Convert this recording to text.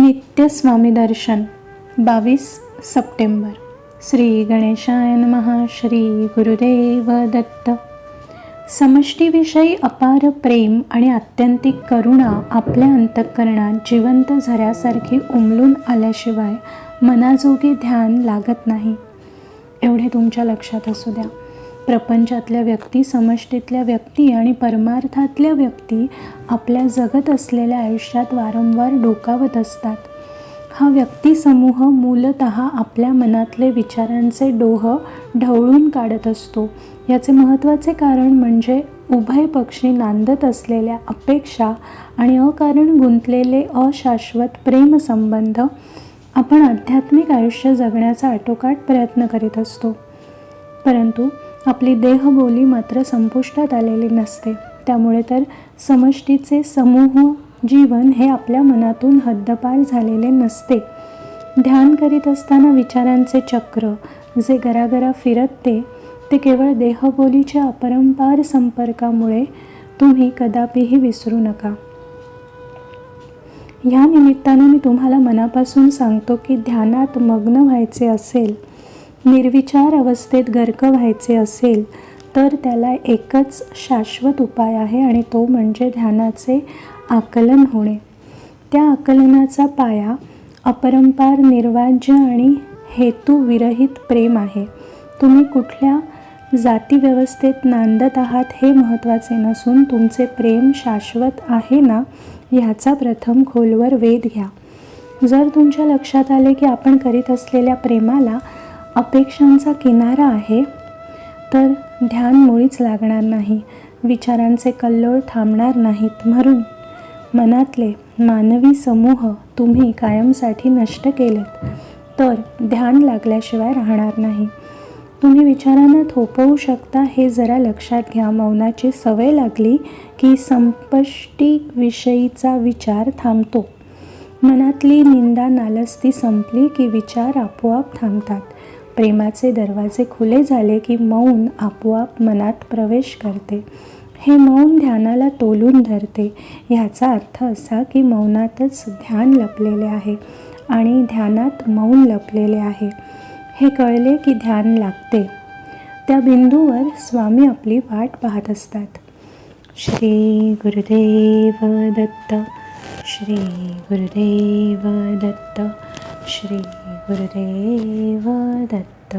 नित्य स्वामी दर्शन 22 सप्टेंबर। श्री गणेशाय नमः। श्री गुरुदेव दत्त। समष्टीविषयी अपार प्रेम आणि आत्यंतिक करुणा आपल्या अंतःकरणात जिवंत झऱ्यासारखी उमलून आल्याशिवाय मनाजोगे ध्यान लागत नाही, एवढे तुमच्या लक्षात असू द्या। प्रपंचातल्या व्यक्ती, समष्टीतल्या व्यक्ती आणि परमार्थातल्या व्यक्ती आपल्या जगत असलेल्या आयुष्यात वारंवार डोकावत असतात। हा व्यक्तिसमूह मूलतः आपल्या मनातले विचारांचे डोह ढवळून काढत असतो। याचे महत्त्वाचे कारण म्हणजे उभय पक्षी नांदत असलेल्या अपेक्षा आणि अकारण गुंतलेले अशाश्वत प्रेमसंबंध। आपण आध्यात्मिक आयुष्य जगण्याचा आटोकाट प्रयत्न करीत असतो, परंतु आपली देहबोली मात्र संपुष्टात आलेली नसते। त्यामुळे तर समष्टीचे समूह जीवन हे आपल्या मनातून हद्दपार झालेले नसते। ध्यान करीत असताना विचारांचे चक्र जे गरागरा फिरते ते केवळ देहबोलीच्या अपरंपार संपर्कामुळे तुम्ही कदापिही विसरू नका। या निमित्ताने मी तुम्हाला मनापासून सांगतो की ध्यानात मग्न व्हायचे असेल, निर्विचार अवस्थेत गर्क व्हायचे असेल तर त्याला एकच शाश्वत उपाय आहे आणि तो म्हणजे ध्यानाचे आकलन होणे। त्या आकलनाचा पाया अपरंपार निर्वाज्य आणि हेतुविरहित प्रेम आहे। तुम्ही कुठल्या जातीव्यवस्थेत नांदत आहात हे महत्त्वाचे नसून तुमचे प्रेम शाश्वत आहे ना ह्याचा प्रथम खोलवर वेध घ्या। जर तुमच्या लक्षात आले की आपण करीत असलेल्या प्रेमाला अपेक्षांचा किनारा आहे तर ध्यान मुळीच लागणार नाही, विचारांचे कल्लोळ थांबणार नाहीत। म्हणून मनातले मानवी समूह तुम्ही कायमसाठी नष्ट केलेत तर ध्यान लागल्याशिवाय राहणार नाही। तुम्ही विचारांना थोपवू शकता हे जरा लक्षात घ्या। मौनाची सवय लागली की समष्टीविषयीचा विचार थांबतो। मनातली निंदा नालस्ती संपली की विचार आपोआप थांबतात। प्रेमाचे दरवाजे खुले झाले की मौन आपोआप मनात प्रवेश करते। हे मौन ध्यानाला तोलून धरते। ह्याचा अर्थ असा की मौनातच ध्यान लपलेले आहे आणि ध्यानात मौन लपलेले आहे। हे कळले की ध्यान लागते। त्या बिंदूवर स्वामी आपली वाट पाहत असतात। श्री गुरुदेव दत्त। श्री गुरुदेव दत्त। श्री गुरुदेव दत्त।